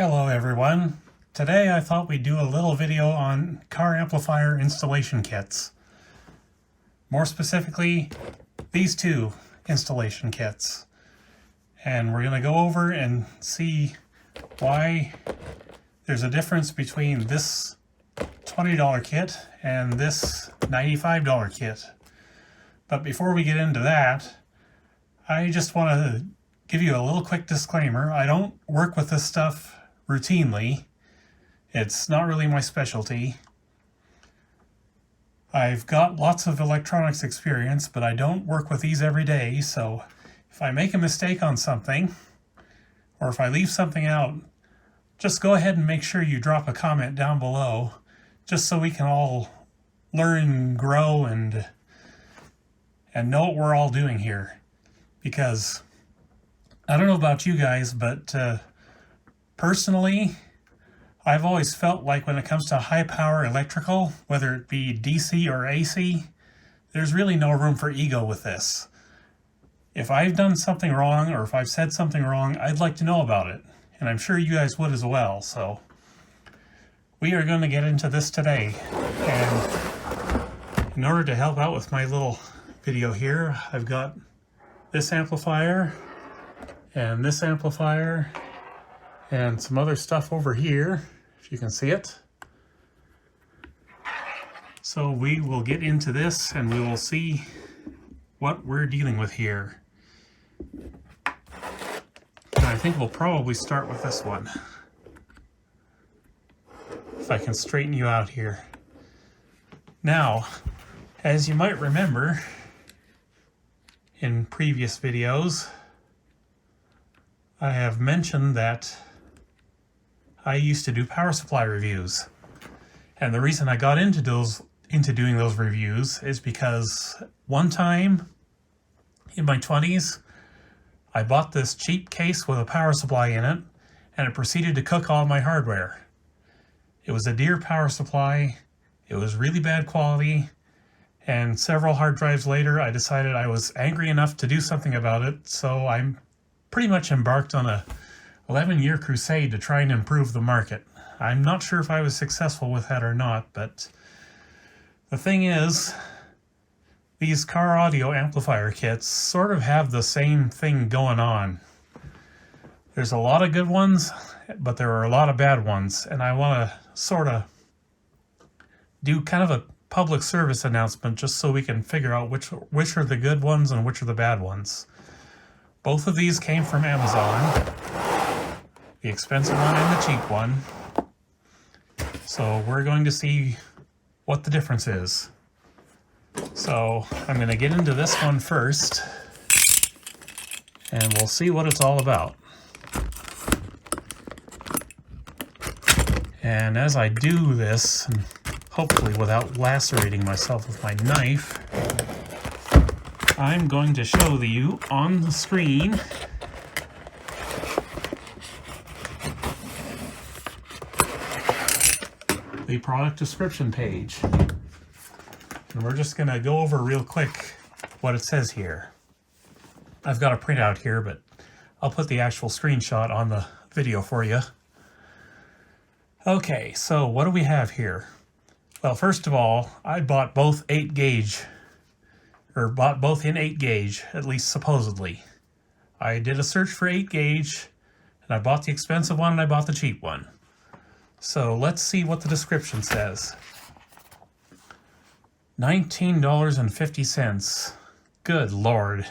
Hello everyone. Today I thought we'd do a little video on car amplifier installation kits. More specifically, these two installation kits. And we're going to go over and see why there's a difference between this $20 kit and this $95 kit. But before we get into that, I just want to give you a little quick disclaimer. I don't work with this stuff routinely. It's not really my specialty. I've got lots of electronics experience, but I don't work with these every day, so if I make a mistake on something, or if I leave something out, just go ahead and make sure you drop a comment down below, just so we can all learn, grow, and know what we're all doing here. Because I don't know about you guys, but personally, I've always felt like when it comes to high power electrical, whether it be DC or AC, there's really no room for ego with this. If I've done something wrong, or if I've said something wrong, I'd like to know about it. And I'm sure you guys would as well. So we are going to get into this today. And in order to help out with my little video here, I've got this amplifier and this amplifier and some other stuff over here, if you can see it. So we will get into this and we will see what we're dealing with here. And I think we'll probably start with this one, if I can straighten you out here. Now, as you might remember in previous videos, I have mentioned that I used to do power supply reviews. And the reason I got into doing those reviews is because one time in my 20s, I bought this cheap case with a power supply in it, and it proceeded to cook all my hardware. It was a Deere power supply, it was really bad quality, and several hard drives later I decided I was angry enough to do something about it, so I pretty much embarked on a 11-year crusade to try and improve the market. I'm not sure if I was successful with that or not, but the thing is, these car audio amplifier kits sort of have the same thing going on. There's a lot of good ones, but there are a lot of bad ones, and I want to sort of do kind of a public service announcement just so we can figure out which are the good ones and which are the bad ones. Both of these came from Amazon, the expensive one and the cheap one. So we're going to see what the difference is. So I'm going to get into this one first, and we'll see what it's all about. And as I do this, and hopefully without lacerating myself with my knife, I'm going to show you on the screen the product description page. And we're just going to go over real quick what it says here. I've got a printout here, but I'll put the actual screenshot on the video for you. Okay, so what do we have here? Well, first of all, I bought both 8 gauge, or bought both in 8 gauge, at least supposedly. I did a search for 8 gauge, and I bought the expensive one and I bought the cheap one. So let's see what the description says. $19.50. Good Lord.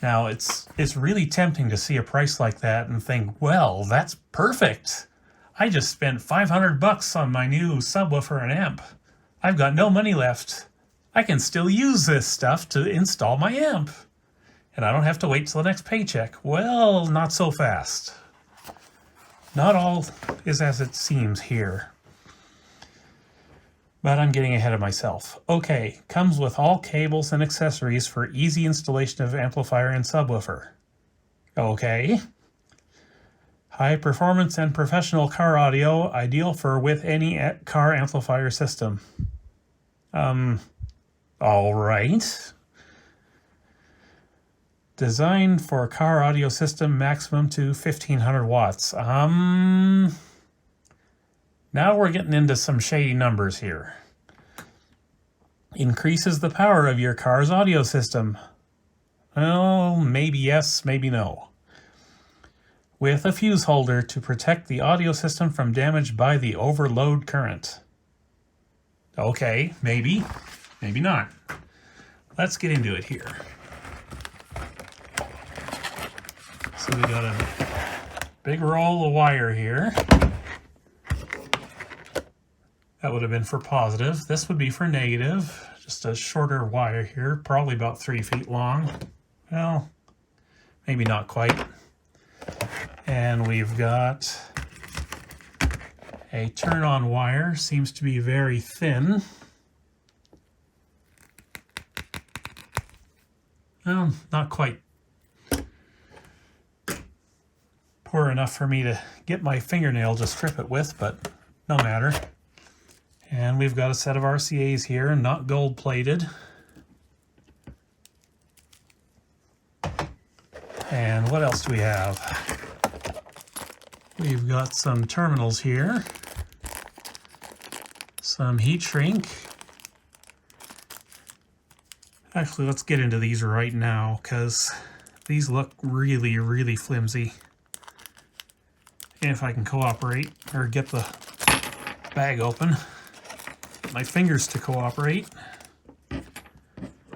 Now, it's really tempting to see a price like that and think, well, that's perfect. I just spent $500 on my new subwoofer and amp. I've got no money left. I can still use this stuff to install my amp. And I don't have to wait till the next paycheck. Well, not so fast. Not all is as it seems here. But I'm getting ahead of myself. Okay, comes with all cables and accessories for easy installation of amplifier and subwoofer. Okay. High performance and professional car audio, ideal for with any car amplifier system. All right. Designed for car audio system, maximum to 1500 watts. Now we're getting into some shady numbers here. Increases the power of your car's audio system. Well, maybe yes, maybe no. With a fuse holder to protect the audio system from damage by the overload current. Okay, maybe, maybe not. Let's get into it here. So we got a big roll of wire here. That would have been for positive. This would be for negative. Just a shorter wire here, probably about 3 feet long. Well, maybe not quite. And we've got a turn-on wire. Seems to be very thin. Well, not quite poor enough for me to get my fingernail to strip it with, but no matter. And we've got a set of RCAs here, not gold plated. And what else do we have? We've got some terminals here, some heat shrink. Actually, let's get into these right now because these look really, really flimsy. If I can cooperate or get the bag open, get my fingers to cooperate.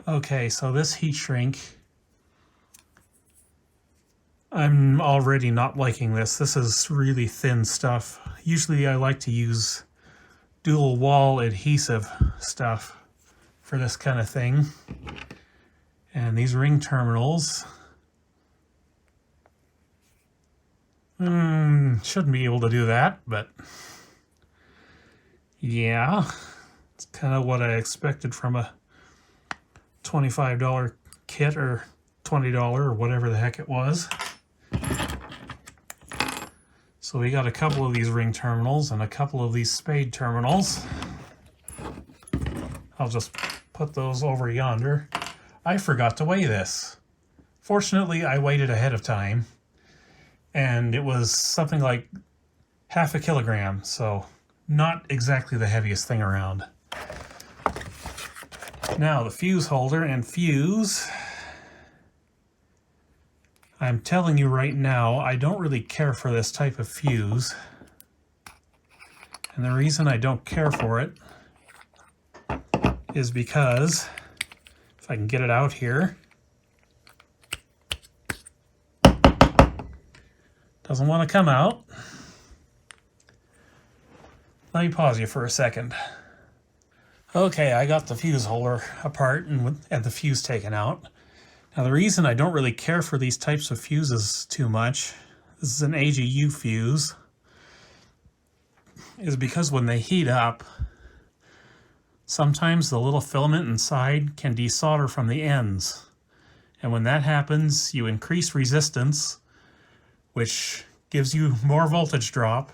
Okay, so this heat shrink, I'm already not liking this. This is really thin stuff. Usually I like to use dual wall adhesive stuff for this kind of thing. And these ring terminals, shouldn't be able to do that, but yeah, it's kind of what I expected from a $25 kit or $20 or whatever the heck it was. So we got a couple of these ring terminals and a couple of these spade terminals. I'll just put those over yonder. I forgot to weigh this. Fortunately, I weighed it ahead of time, and it was something like half a kilogram, so not exactly the heaviest thing around. Now the fuse holder and fuse. I'm telling you right now, I don't really care for this type of fuse. And the reason I don't care for it is because, if I can get it out here, doesn't want to come out. Let me pause you for a second. Okay, I got the fuse holder apart and the fuse taken out. Now the reason I don't really care for these types of fuses too much, this is an AGU fuse, is because when they heat up, sometimes the little filament inside can desolder from the ends. And when that happens, you increase resistance, which gives you more voltage drop,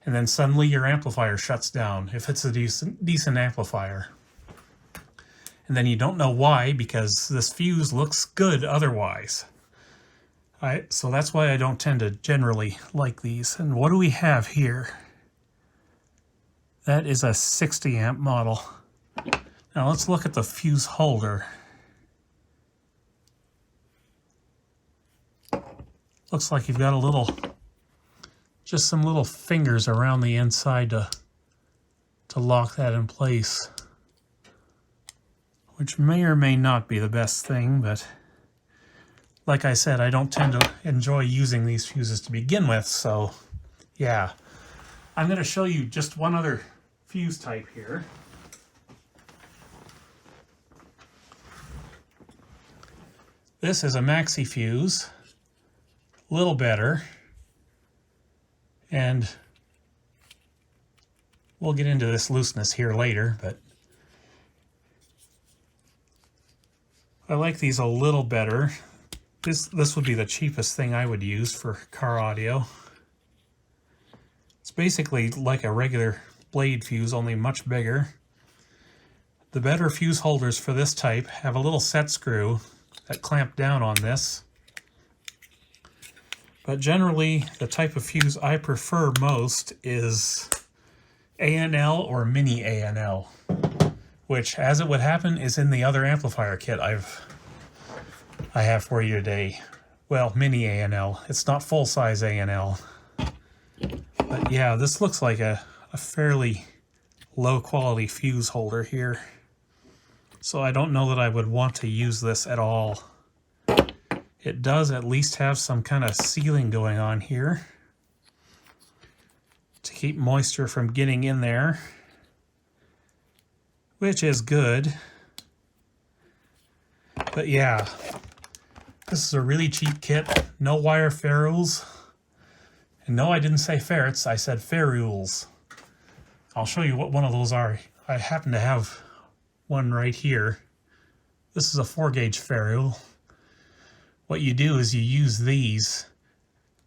and then suddenly your amplifier shuts down, if it's a decent amplifier. And then you don't know why, because this fuse looks good otherwise. So that's why I don't tend to generally like these. And what do we have here? That is a 60 amp model. Now let's look at the fuse holder. Looks like you've got just some little fingers around the inside to lock that in place, which may or may not be the best thing, but like I said, I don't tend to enjoy using these fuses to begin with, so yeah. I'm going to show you just one other fuse type here. This is a maxi fuse, a little better, and we'll get into this looseness here later, but I like these a little better. This would be the cheapest thing I would use for car audio. It's basically like a regular blade fuse, only much bigger. The better fuse holders for this type have a little set screw that clamp down on this. But generally, the type of fuse I prefer most is ANL or mini ANL, which, as it would happen, is in the other amplifier kit I have for you today. Well, mini ANL. It's not full-size ANL. But yeah, this looks like a fairly low-quality fuse holder here. So I don't know that I would want to use this at all. It does at least have some kind of sealing going on here to keep moisture from getting in there, which is good. But yeah, this is a really cheap kit. No wire ferrules. And no, I didn't say ferrets, I said ferrules. I'll show you what one of those are. I happen to have one right here. This is a 4-gauge ferrule. What you do is you use these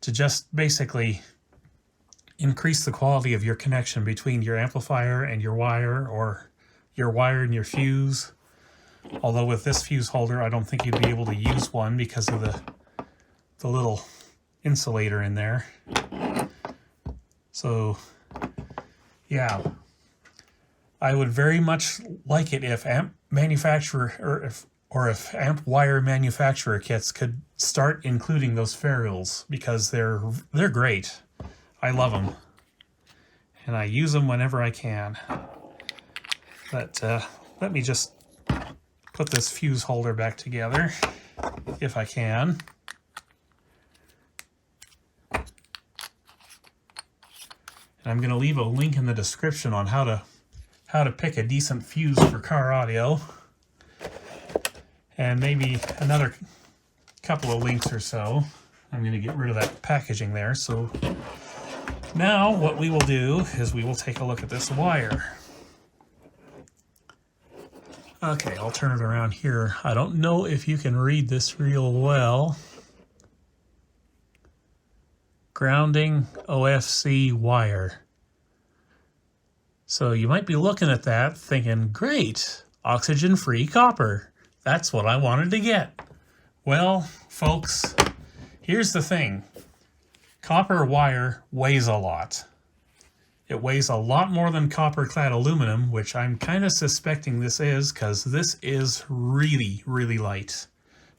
to just basically increase the quality of your connection between your amplifier and your wire, or your wire and your fuse. Although with this fuse holder, I don't think you'd be able to use one because of the little insulator in there. So yeah, I would very much like it if amp manufacturer or if amp wire manufacturer kits could start including those ferrules, because they're great. I love them, and I use them whenever I can. But let me just put this fuse holder back together, if I can. And I'm going to leave a link in the description on how to pick a decent fuse for car audio, and maybe another couple of links or so. I'm going to get rid of that packaging there. So now what we will do is we will take a look at this wire. Okay, I'll turn it around here. I don't know if you can read this real well. Grounding OFC wire. So you might be looking at that thinking, great, oxygen-free copper. That's what I wanted to get. Well, folks, here's the thing. Copper wire weighs a lot. It weighs a lot more than copper-clad aluminum, which I'm kind of suspecting this is, because this is really, really light.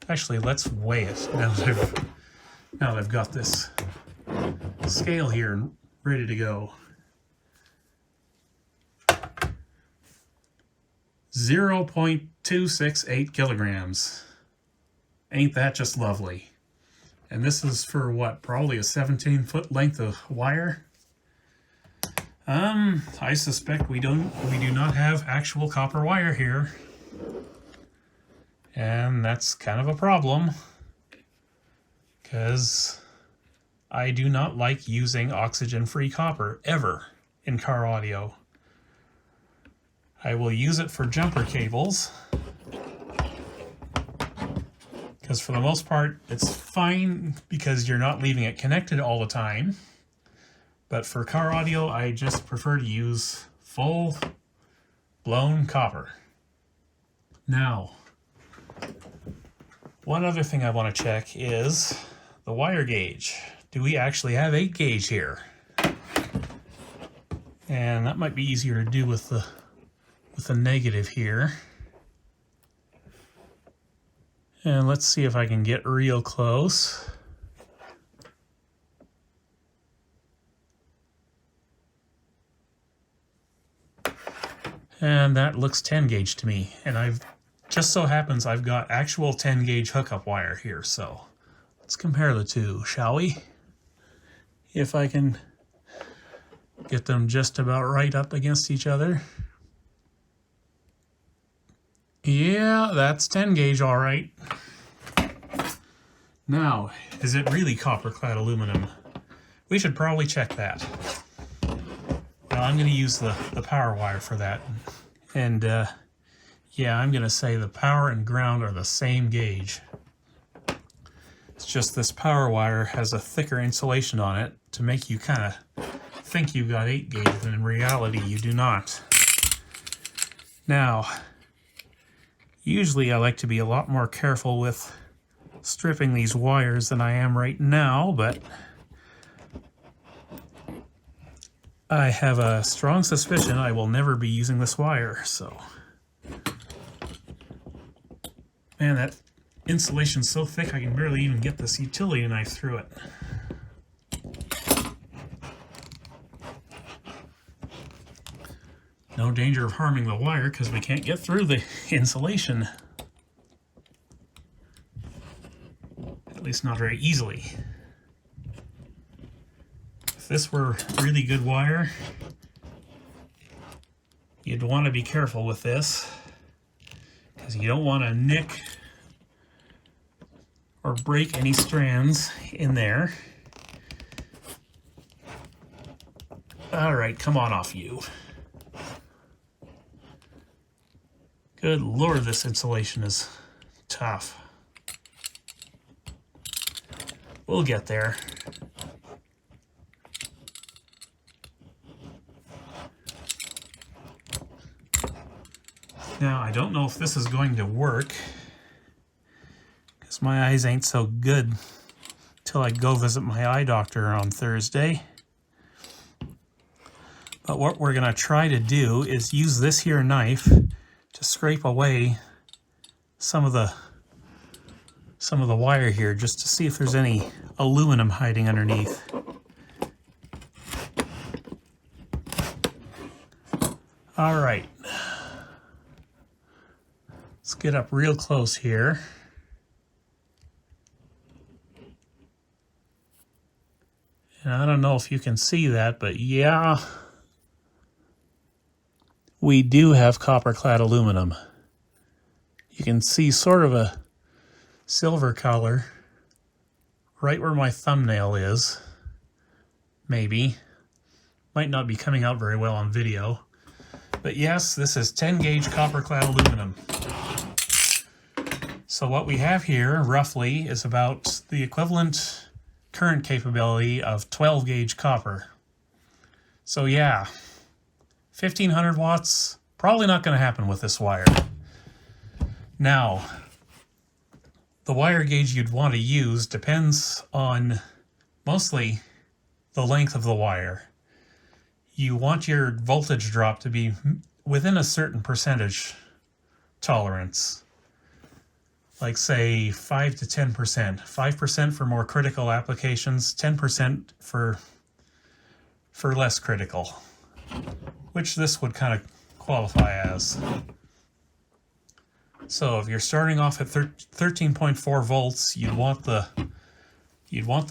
Actually, let's weigh it now that I've got this scale here ready to go. 0.268 kilograms. Ain't that just lovely? And this is for what, probably a 17-foot length of wire? I suspect we do not have actual copper wire here. And that's kind of a problem, because I do not like using oxygen-free copper ever in car audio. I will use it for jumper cables, because for the most part it's fine because you're not leaving it connected all the time. But for car audio, I just prefer to use full-blown copper. Now, one other thing I want to check is the wire gauge. Do we actually have 8 gauge here? And that might be easier to do with the negative here. And let's see if I can get real close. And that looks 10 gauge to me. And just so happens I've got actual 10 gauge hookup wire here. So let's compare the two, shall we? If I can get them just about right up against each other. Yeah, that's 10 gauge, all right. Now, is it really copper-clad aluminum? We should probably check that. Well, I'm going to use the power wire for that. And yeah, I'm going to say the power and ground are the same gauge. It's just this power wire has a thicker insulation on it to make you kind of think you've got 8 gauge, and in reality you do not. Now, Usually I like to be a lot more careful with stripping these wires than I am right now, but I have a strong suspicion I will never be using this wire, so. Man, that insulation's so thick I can barely even get this utility knife through it. No danger of harming the wire because we can't get through the insulation. At least not very easily. If this were really good wire, you'd want to be careful with this because you don't want to nick or break any strands in there. All right, come on off, you. Good Lord, this insulation is tough. We'll get there. Now, I don't know if this is going to work because my eyes ain't so good till I go visit my eye doctor on Thursday. But what we're going to try to do is use this here knife to scrape away some of the wire here just to see if there's any aluminum hiding underneath. All right. Let's get up real close here. And I don't know if you can see that, but yeah, we do have copper-clad aluminum. You can see sort of a silver color right where my thumbnail is. Maybe. Might not be coming out very well on video. But yes, this is 10 gauge copper-clad aluminum. So what we have here, roughly, is about the equivalent current capability of 12 gauge copper. So yeah, 1500 watts, probably not going to happen with this wire. Now, the wire gauge you'd want to use depends on mostly the length of the wire. You want your voltage drop to be within a certain percentage tolerance. Like say 5 to 10%. 5% for more critical applications, 10% for less critical, which this would kind of qualify as. So if you're starting off at 13.4 volts, you'd want the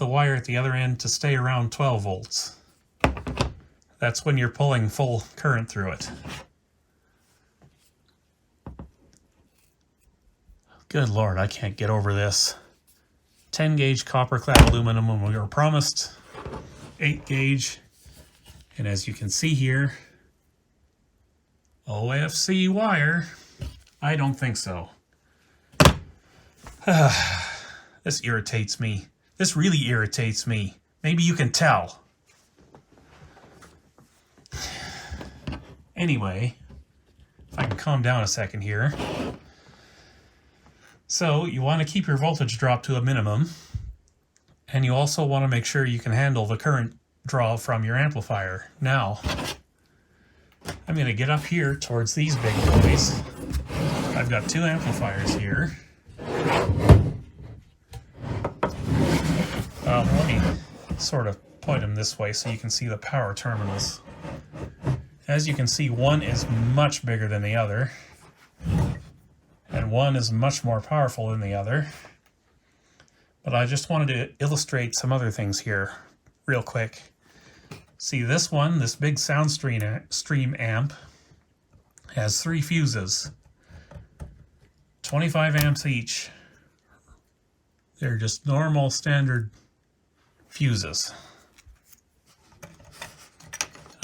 wire at the other end to stay around 12 volts. That's when you're pulling full current through it. Good Lord, I can't get over this. 10 gauge copper clad aluminum when we were promised 8 gauge. And as you can see here, OFC wire. I don't think so. This irritates me. This really irritates me. Maybe you can tell. Anyway, if I can calm down a second here. So you want to keep your voltage drop to a minimum, and you also want to make sure you can handle the current draw from your amplifier. Now, I'm going to get up here towards these big boys. I've got 2 amplifiers here. Let me sort of point them this way so you can see the power terminals. As you can see, one is much bigger than the other, and one is much more powerful than the other. But I just wanted to illustrate some other things here real quick. See, this one, this big sound stream amp, has 3 fuses, 25 amps each. They're just normal standard fuses.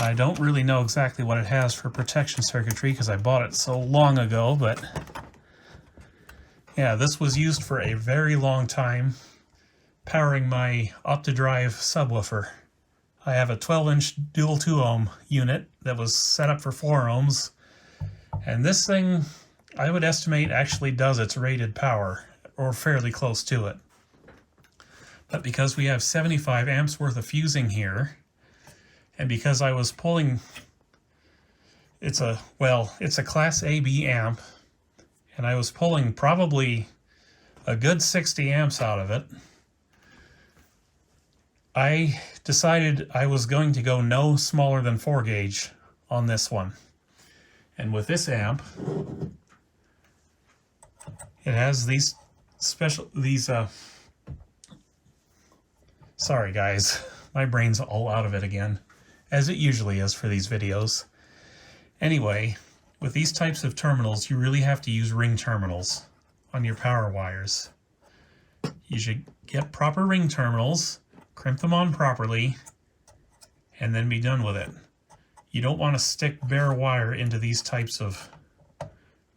I don't really know exactly what it has for protection circuitry because I bought it so long ago, but yeah, this was used for a very long time powering my OptiDrive subwoofer. I have a 12-inch dual 2-ohm unit that was set up for 4 ohms, and this thing I would estimate actually does its rated power, or fairly close to it. But because we have 75 amps worth of fusing here, and because I was pulling, it's a Class AB amp, and I was pulling probably a good 60 amps out of it, I decided I was going to go no smaller than 4 gauge on this one. And with this amp, it has these sorry guys, my brain's all out of it again, as it usually is for these videos. Anyway, with these types of terminals, you really have to use ring terminals on your power wires. You should get proper ring terminals, crimp them on properly, and then be done with it. You don't want to stick bare wire into these types of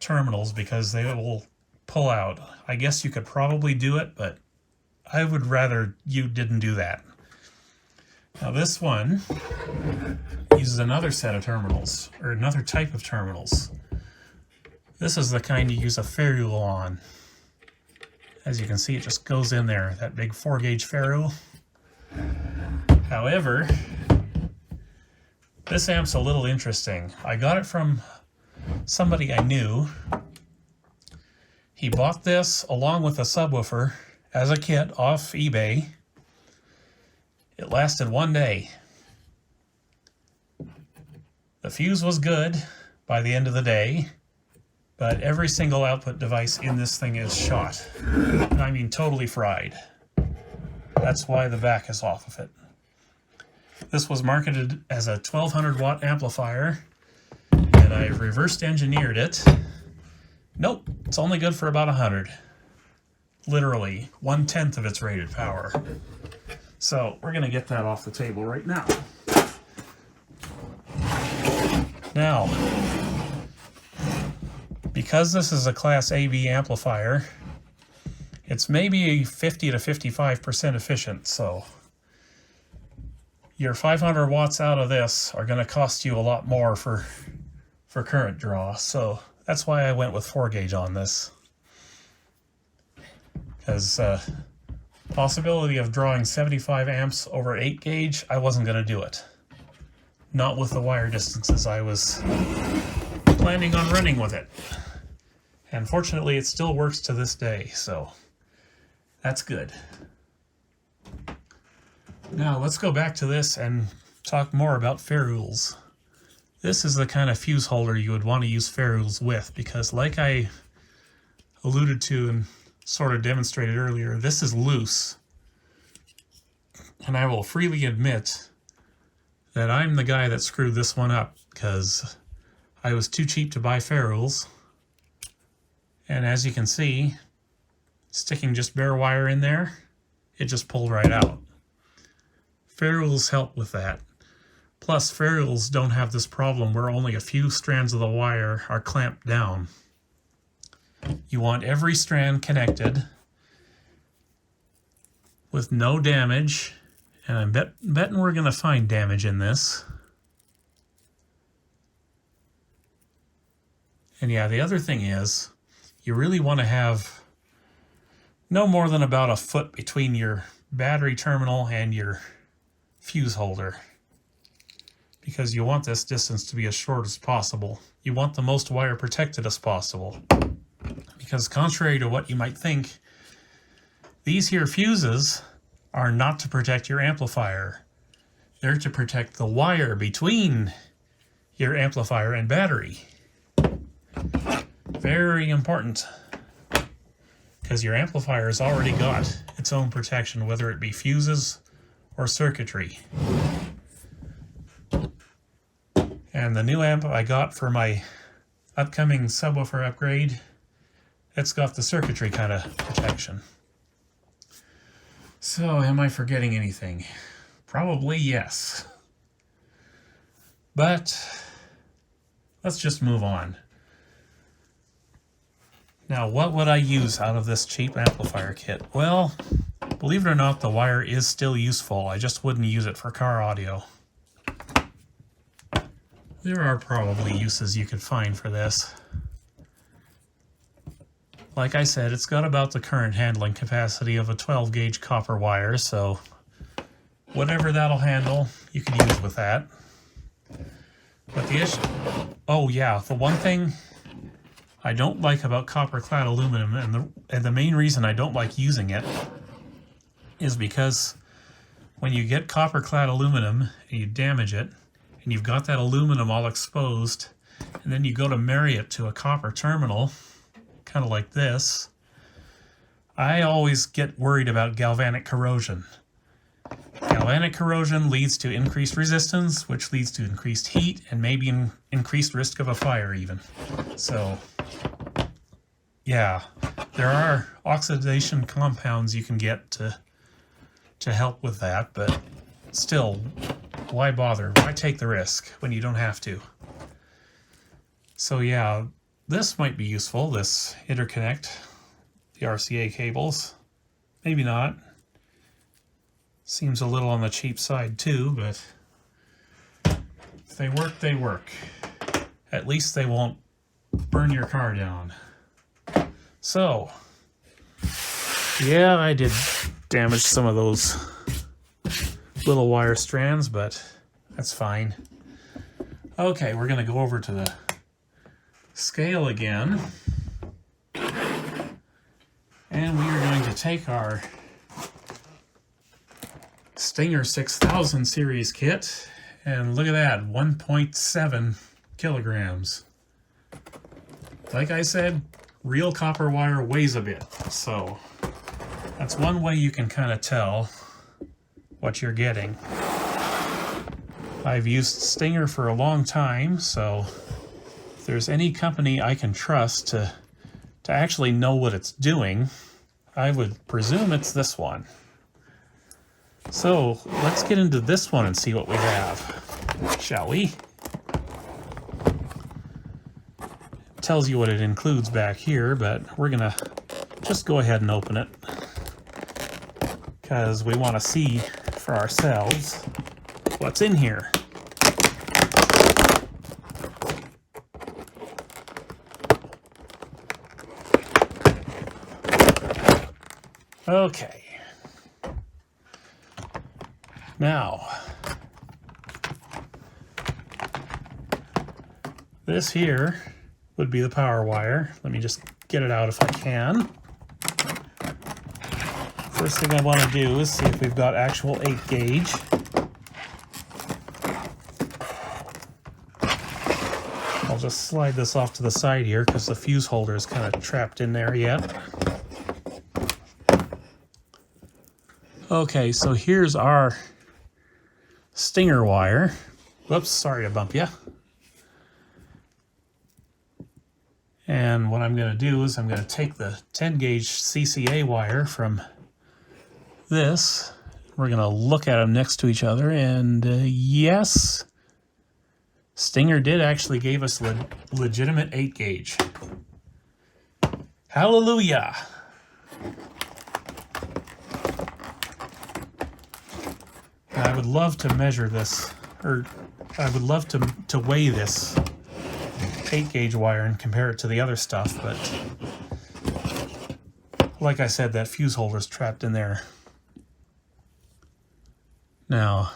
terminals because they will pull out. I guess you could probably do it, but I would rather you didn't do that. Now this one uses another set of terminals, or another type of terminals. This is the kind you use a ferrule on. As you can see, it just goes in there, that big 4 gauge ferrule. However, this amp's a little interesting. I got it from somebody I knew. He bought this along with a subwoofer as a kit off eBay. It lasted 1 day. The fuse was good by the end of the day, but every single output device in this thing is shot. I mean, totally fried. That's why the back is off of it. This was marketed as a 1200 watt amplifier, and I've reversed engineered it. Nope, it's only good for about 100. Literally 1/10 of its rated power. So we're going to get that off the table right now. Now, because this is a Class AB amplifier, it's maybe 50 to 55% efficient, so your 500 watts out of this are going to cost you a lot more for current draw, so that's why I went with 4 gauge on this. Because possibility of drawing 75 amps over 8 gauge, I wasn't going to do it. Not with the wire distances I was planning on running with it. And fortunately, it still works to this day, so that's good. Now let's go back to this and talk more about ferrules. This is the kind of fuse holder you would want to use ferrules with, because like I alluded to and sort of demonstrated earlier, this is loose. And I will freely admit that I'm the guy that screwed this one up, because I was too cheap to buy ferrules. And as you can see, sticking just bare wire in there, it just pulled right out. Ferrules help with that. Plus, ferrules don't have this problem where only a few strands of the wire are clamped down. You want every strand connected with no damage, and I'm betting we're going to find damage in this. And yeah, the other thing is, you really want to have no more than about a foot between your battery terminal and your fuse holder, because you want this distance to be as short as possible. You want the most wire protected as possible, because contrary to what you might think, these here fuses are not to protect your amplifier. They're to protect the wire between your amplifier and battery. Very important, because your amplifier has already got its own protection, whether it be fuses or circuitry. And the new amp I got for my upcoming subwoofer upgrade, it's got the circuitry kind of protection. So, am I forgetting anything? Probably yes. But let's just move on. Now, what would I use out of this cheap amplifier kit? Well, believe it or not, the wire is still useful. I just wouldn't use it for car audio. There are probably uses you could find for this. like I said, it's got about the current handling capacity of a 12 gauge copper wire, so whatever that'll handle, you can use with that. But the issue, oh yeah, the one thing I don't like about copper clad aluminum, and the main reason I don't like using it, is because when you get copper clad aluminum and you damage it, and you've got that aluminum all exposed, and then you go to marry it to a copper terminal, kind of like this, I always get worried about galvanic corrosion. Galvanic corrosion leads to increased resistance, which leads to increased heat and maybe increased risk of a fire even. So, yeah, there are oxidation compounds you can get to help with that, but still, why bother? Why take the risk when you don't have to? So yeah, this might be useful, this interconnect, the RCA cables. Maybe not. Seems a little on the cheap side too, but if they work, they work. At least they won't burn your car down. So, yeah, I did damage some of those little wire strands, but that's fine. Okay, we're going to go over to the scale again. And we are going to take our Stinger 6000 series kit, and look at that, 1.7 kilograms. Like I said, real copper wire weighs a bit, so that's one way you can kind of tell what you're getting. I've used Stinger for a long time, so if there's any company I can trust to actually know what it's doing, I would presume it's this one. So let's get into this one and see what we have, shall we? It tells you what it includes back here, but we're gonna just go ahead and open it because we want to see for ourselves what's in here. Okay. Now, this here would be the power wire. Let me just get it out if I can. First thing I want to do is see if we've got actual 8 gauge. I'll just slide this off to the side here because the fuse holder is kind of trapped in there yet. Okay, so here's our Stinger wire. Whoops, sorry to bump you. And what I'm going to do is I'm going to take the 10 gauge CCA wire from this. We're going to look at them next to each other, and yes, Stinger did actually give us legitimate 8 gauge. Hallelujah! I would love to measure this, or I would love to weigh this 8 gauge wire and compare it to the other stuff, but like I said, that fuse holder's trapped in there. Now,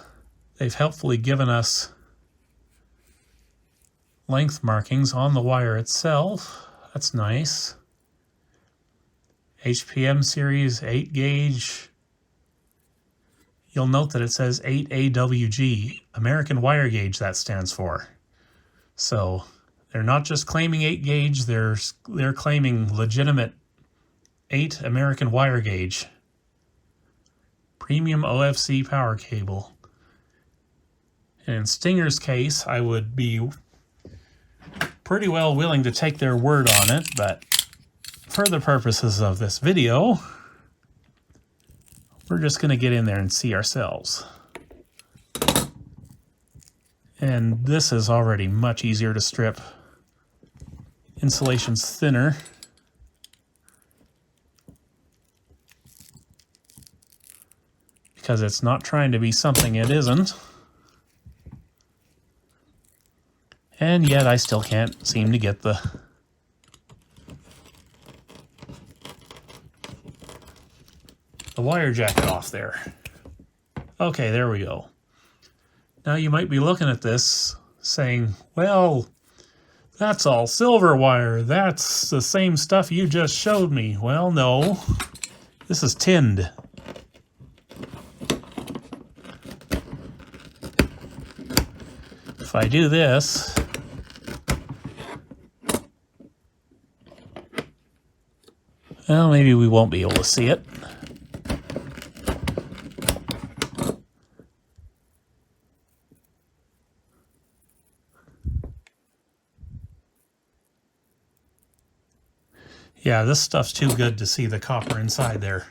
they've helpfully given us length markings on the wire itself. That's nice. HPM series 8 gauge. You'll note that it says 8AWG, American Wire Gauge, that stands for. So they're not just claiming 8 gauge, they're claiming legitimate 8 American Wire Gauge. Premium OFC power cable. And in Stinger's case, I would be pretty well willing to take their word on it, but for the purposes of this video, we're just going to get in there and see ourselves. And this is already much easier to strip. Insulation's thinner. Because it's not trying to be something it isn't. And yet I still can't seem to get the the wire jacket off there. Okay, there we go. Now you might be looking at this saying, well, that's all silver wire. That's the same stuff you just showed me. Well, no. This is tinned. If I do this, well, maybe we won't be able to see it. Yeah, this stuff's too good to see the copper inside there.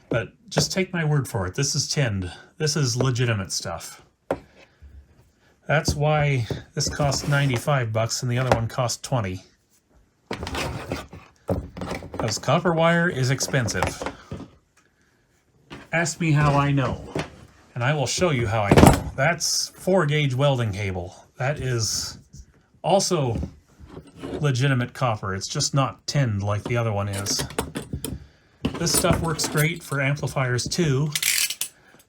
But just take my word for it. This is tinned. This is legitimate stuff. That's why this cost 95 bucks and the other one cost 20. Because copper wire is expensive. Ask me how I know, and I will show you how I know. That's 4-gauge welding cable. That is also legitimate copper. It's just not tinned like the other one is. This stuff works great for amplifiers too,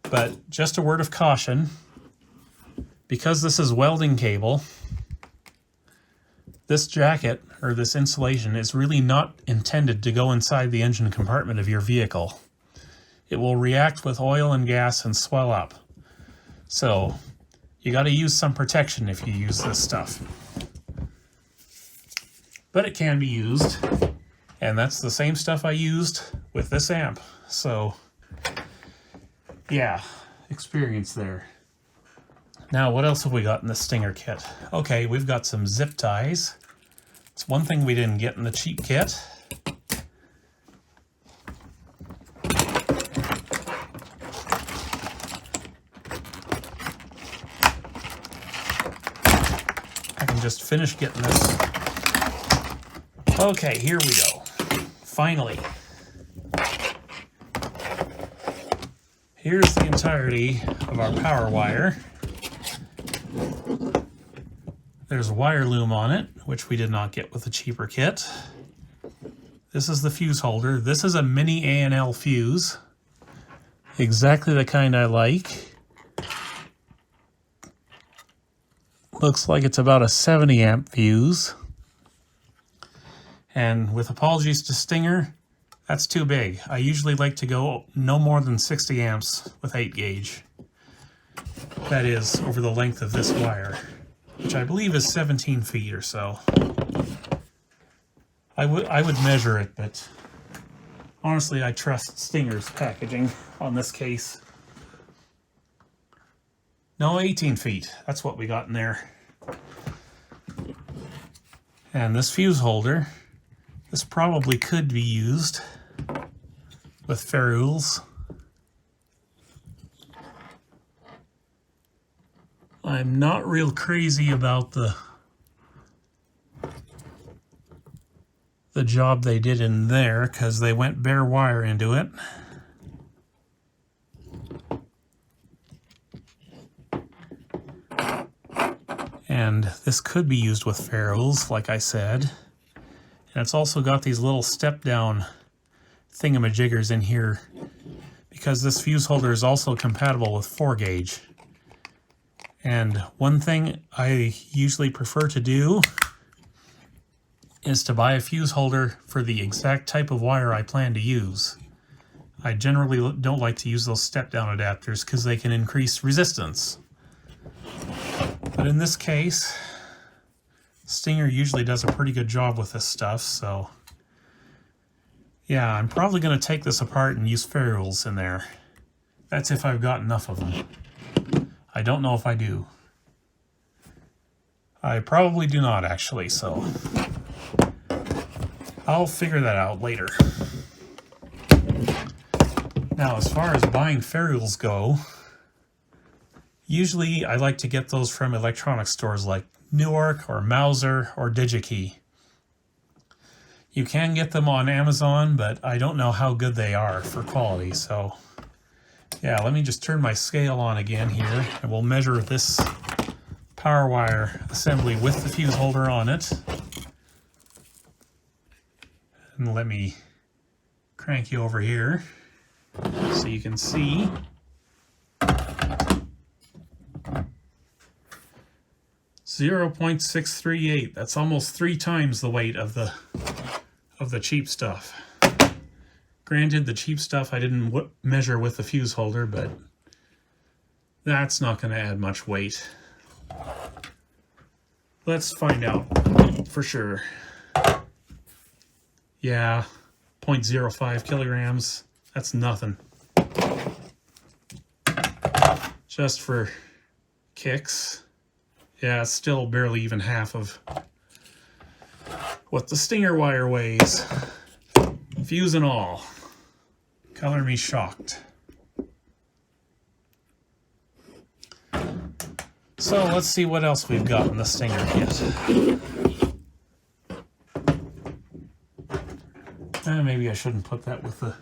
but just a word of caution, because this is welding cable, this jacket or this insulation is really not intended to go inside the engine compartment of your vehicle. It will react with oil and gas and swell up. So you got to use some protection if you use this stuff. But it can be used, and that's the same stuff I used with this amp. So yeah, experience there. Now, what else have we got in the Stinger kit? Okay, we've got some zip ties. It's one thing we didn't get in the cheap kit. I can just finish getting this. Okay, here we go. Finally. Here's the entirety of our power wire. There's a wire loom on it, which we did not get with the cheaper kit. This is the fuse holder. This is a mini A&L fuse. Exactly the kind I like. Looks like it's about a 70 amp fuse. And with apologies to Stinger, that's too big. I usually like to go no more than 60 amps with 8 gauge. That is over the length of this wire, which I believe is 17 feet or so. I would measure it, but honestly I trust Stinger's packaging on this case. No, 18 feet. That's what we got in there. And this fuse holder, this probably could be used with ferrules. I'm not real crazy about the job they did in there because they went bare wire into it. And this could be used with ferrules, like I said. And it's also got these little step-down thingamajiggers in here because this fuse holder is also compatible with 4-gauge. And one thing I usually prefer to do is to buy a fuse holder for the exact type of wire I plan to use. I generally don't like to use those step-down adapters because they can increase resistance. But in this case, Stinger usually does a pretty good job with this stuff, so yeah, I'm probably going to take this apart and use ferrules in there. That's if I've got enough of them. I don't know if I do. I probably do not, actually, so I'll figure that out later. Now, as far as buying ferrules go, usually I like to get those from electronics stores like Newark or Mauser or DigiKey. You can get them on Amazon, but I don't know how good they are for quality, so yeah, let me just turn my scale on again here, and we'll measure this power wire assembly with the fuse holder on it. And let me crank you over here. So you can see .638. That's almost 3 times the weight of the cheap stuff. Granted, the cheap stuff I didn't measure with the fuse holder, but that's not going to add much weight. Let's find out for sure. Yeah, 0.05 kilograms. That's nothing. Just for kicks. Yeah, it's still barely even half of what the Stinger wire weighs. Fuse and all. Color me shocked. So let's see what else we've got in the Stinger kit. Maybe I shouldn't put that with the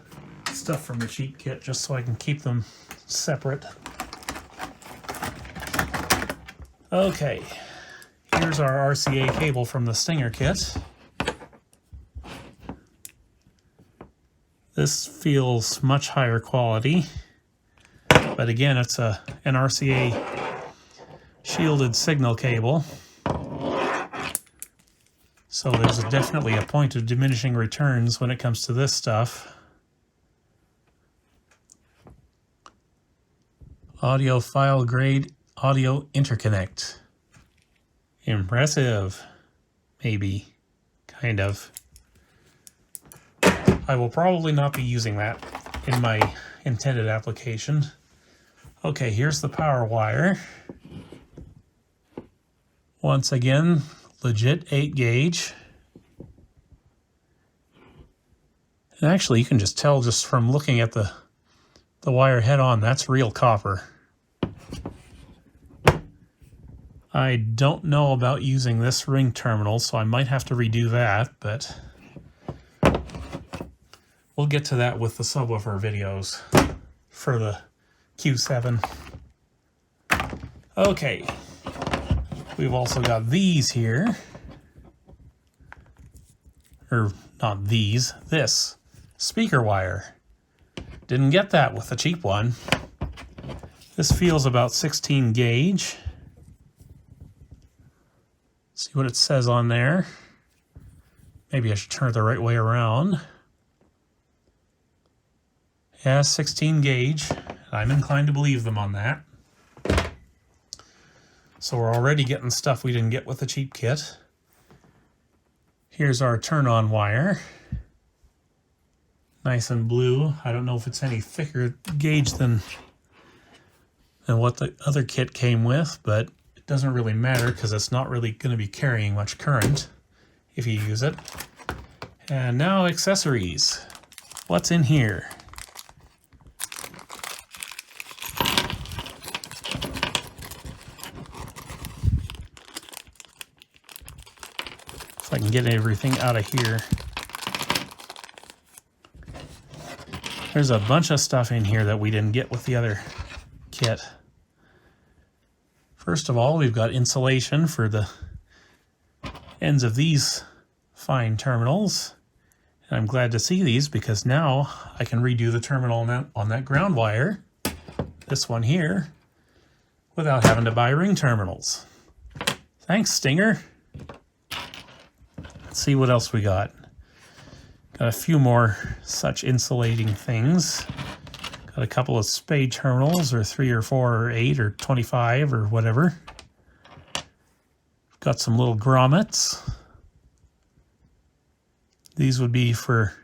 stuff from the cheap kit, just so I can keep them separate. Okay, here's our RCA cable from the Stinger kit. This feels much higher quality, but again, it's an RCA shielded signal cable. So there's definitely a point of diminishing returns when it comes to this stuff. Audio file grade audio interconnect. Impressive. Maybe. Kind of. I will probably not be using that in my intended application. Okay, here's the power wire. Once again, legit 8 gauge. And actually, you can just tell just from looking at the wire head on, that's real copper. I don't know about using this ring terminal, so I might have to redo that, but we'll get to that with the subwoofer videos for the Q7. Okay, we've also got these here, or not these, this speaker wire. Didn't get that with the cheap one. This feels about 16 gauge. See what it says on there. Maybe I should turn it the right way around. Yeah, 16 gauge. I'm inclined to believe them on that. So we're already getting stuff we didn't get with the cheap kit. Here's our turn-on wire. Nice and blue. I don't know if it's any thicker gauge than what the other kit came with, but it doesn't really matter because it's not really going to be carrying much current if you use it. And now accessories. What's in here? If I can get everything out of here. There's a bunch of stuff in here that we didn't get with the other kit. First of all, we've got insulation for the ends of these fine terminals. And I'm glad to see these because now I can redo the terminal on that ground wire, this one here, without having to buy ring terminals. Thanks, Stinger. Let's see what else we got. Got a few more such insulating things. Got a couple of spade terminals, or 3 or 4 or 8 or 25 or whatever. Got some little grommets. These would be for,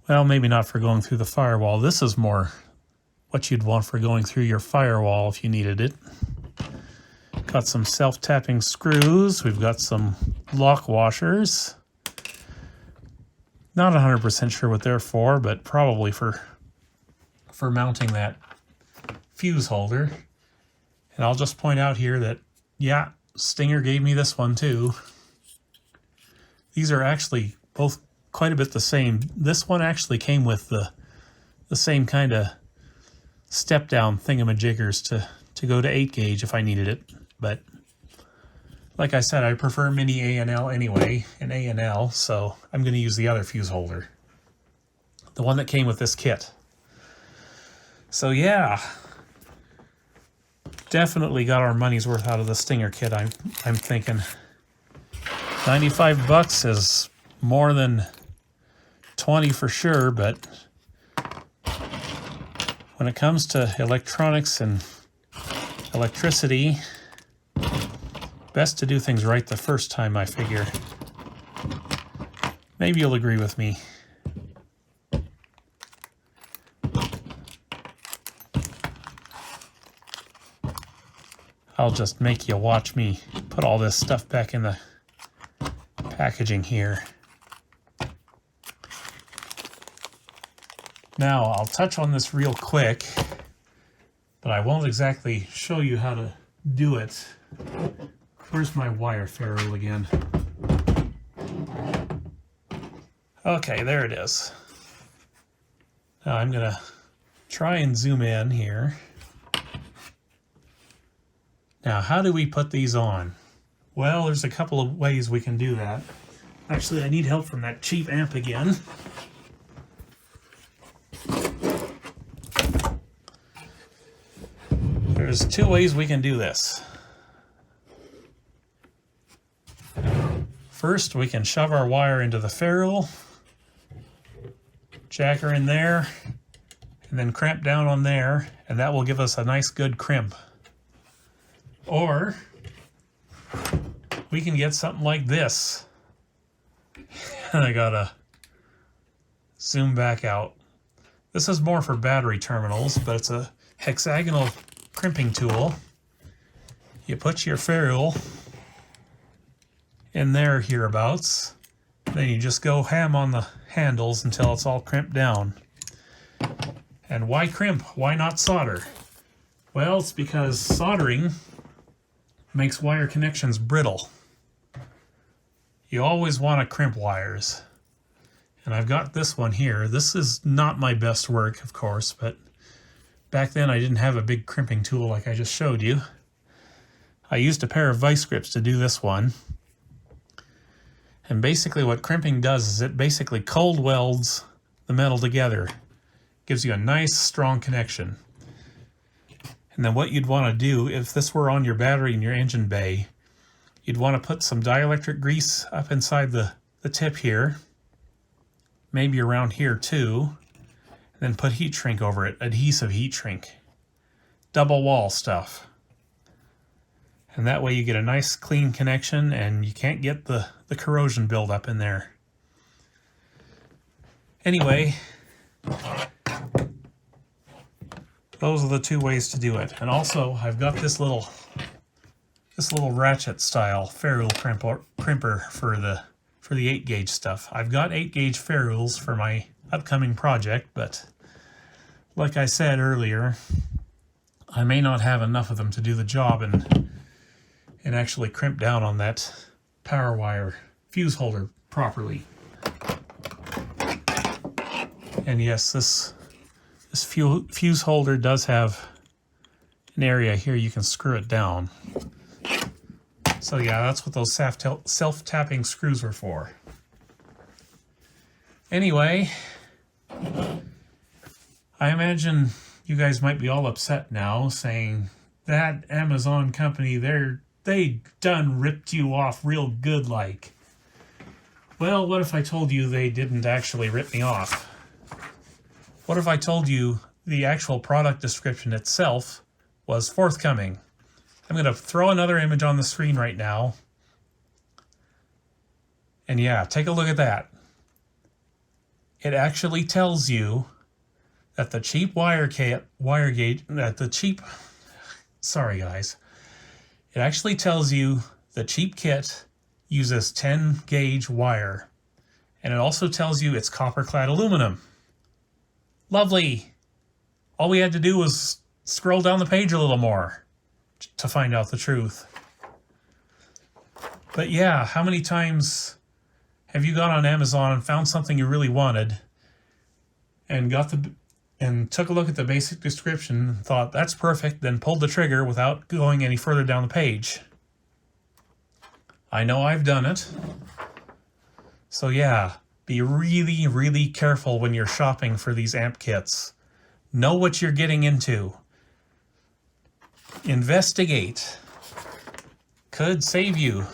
well, maybe not for going through the firewall. This is more what you'd want for going through your firewall if you needed it. Got some self-tapping screws. We've got some lock washers. Not 100% sure what they're for, but probably for mounting that fuse holder. And I'll just point out here that, yeah, Stinger gave me this one too. These are actually both quite a bit the same. This one actually came with the same kind of step-down thingamajiggers to go to 8 gauge if I needed it. But like I said, I prefer mini A&L anyway, and A&L, so I'm going to use the other fuse holder. The one that came with this kit. So yeah, definitely got our money's worth out of the Stinger kit. I'm thinking $95 is more than 20 for sure, but when it comes to electronics and electricity, best to do things right the first time, I figure. Maybe you'll agree with me. I'll just make you watch me put all this stuff back in the packaging here. Now, I'll touch on this real quick, but I won't exactly show you how to do it. Where's my wire ferrule again? Okay, there it is. Now I'm gonna try and zoom in here. Now, how do we put these on? Well, there's a couple of ways we can do that. Actually, I need help from that cheap amp again. There's two ways we can do this. First, we can shove our wire into the ferrule, jack her in there, and then crimp down on there, and that will give us a nice good crimp. Or we can get something like this. And I gotta zoom back out. This is more for battery terminals, but it's a hexagonal crimping tool. You put your ferrule in there hereabouts, then you just go ham on the handles until it's all crimped down. And why crimp? Why not solder? Well, it's because soldering makes wire connections brittle. You always want to crimp wires. And I've got this one here. This is not my best work, of course, but back then I didn't have a big crimping tool like I just showed you. I used a pair of vice grips to do this one. And basically what crimping does is it basically cold welds the metal together. Gives you a nice strong connection. And then what you'd want to do, if this were on your battery in your engine bay, you'd want to put some dielectric grease up inside the tip here, maybe around here too, and then put heat shrink over it, adhesive heat shrink, double wall stuff. And that way you get a nice clean connection and you can't get the corrosion buildup in there. Anyway, those are the two ways to do it. And also, I've got this little ratchet style ferrule crimper for the 8-gauge stuff. I've got 8-gauge ferrules for my upcoming project, but like I said earlier, I may not have enough of them to do the job and actually crimp down on that power wire fuse holder properly. And yes, this fuse holder does have an area here you can screw it down. So yeah, that's what those self-tapping screws were for. Anyway, I imagine you guys might be all upset now saying that Amazon company, they done ripped you off real good like. Well, what if I told you they didn't actually rip me off? What if I told you the actual product description itself was forthcoming? I'm going to throw another image on the screen right now. And yeah, take a look at that. It actually tells you that the cheap sorry guys. It actually tells you the cheap kit uses 10-gauge wire. And it also tells you it's copper-clad aluminum. Lovely. All we had to do was scroll down the page a little more to find out the truth. But yeah, how many times have you gone on Amazon and found something you really wanted and took a look at the basic description and thought that's perfect, then pulled the trigger without going any further down the page? I know I've done it. So yeah, Be really, really careful when you're shopping for these amp kits. Know what you're getting into. Investigate. Could save you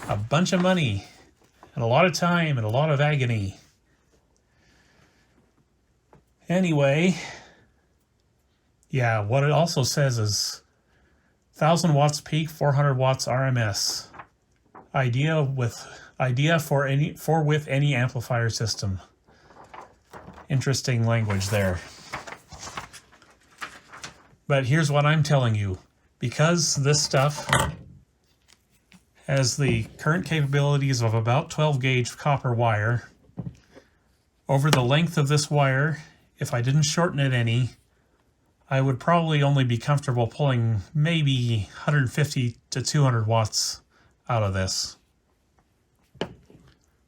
a bunch of money and a lot of time and a lot of agony. Anyway, yeah, what it also says is 1000 watts peak, 400 watts RMS. Idea with any amplifier system. Interesting language there. But here's what I'm telling you. Because this stuff has the current capabilities of about 12 gauge copper wire, over the length of this wire, if I didn't shorten it any, I would probably only be comfortable pulling maybe 150 to 200 watts out of this.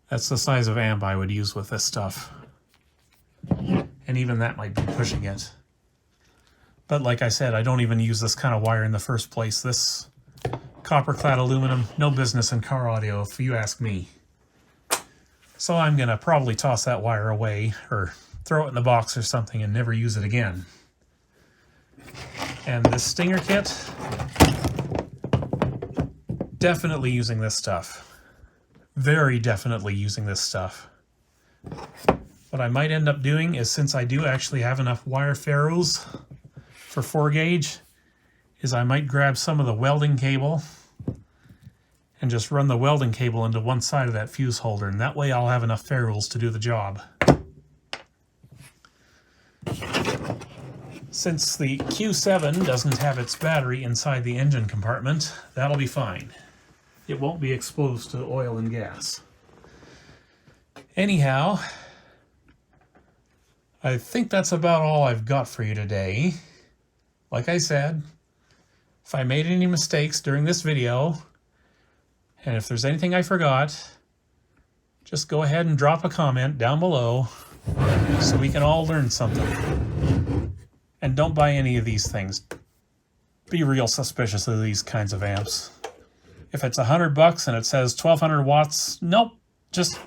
That's the size of amp I would use with this stuff. And even that might be pushing it. But like I said, I don't even use this kind of wire in the first place. This copper-clad aluminum, no business in car audio if you ask me. So I'm going to probably toss that wire away or throw it in the box or something and never use it again. And this Stinger kit, definitely using this stuff. Very definitely using this stuff. What I might end up doing is, since I do actually have enough wire ferrules for 4 gauge, is I might grab some of the welding cable and just run the welding cable into one side of that fuse holder, and that way I'll have enough ferrules to do the job. Since the Q7 doesn't have its battery inside the engine compartment, that'll be fine. It won't be exposed to oil and gas. Anyhow, I think that's about all I've got for you today. Like I said, if I made any mistakes during this video, and if there's anything I forgot, just go ahead and drop a comment down below so we can all learn something. And don't buy any of these things. Be real suspicious of these kinds of amps. If it's $100 and it says 1200 watts, nope, just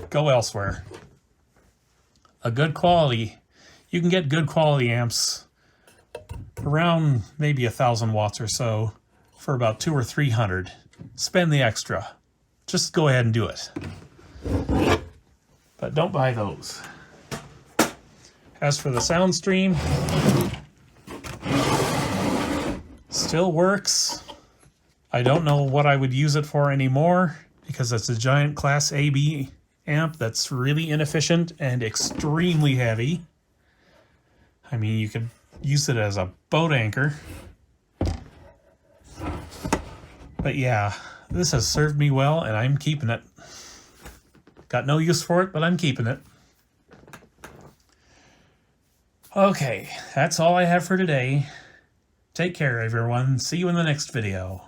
go elsewhere. A good quality, you can get good quality amps around maybe 1000 watts or so for about 200 or 300. Spend the extra. Just go ahead and do it. But don't buy those. As for the sound stream, still works. I don't know what I would use it for anymore because it's a giant Class AB amp that's really inefficient and extremely heavy. I mean, you could use it as a boat anchor. But yeah, this has served me well and I'm keeping it. Got no use for it, but I'm keeping it. Okay, that's all I have for today. Take care, everyone. See you in the next video.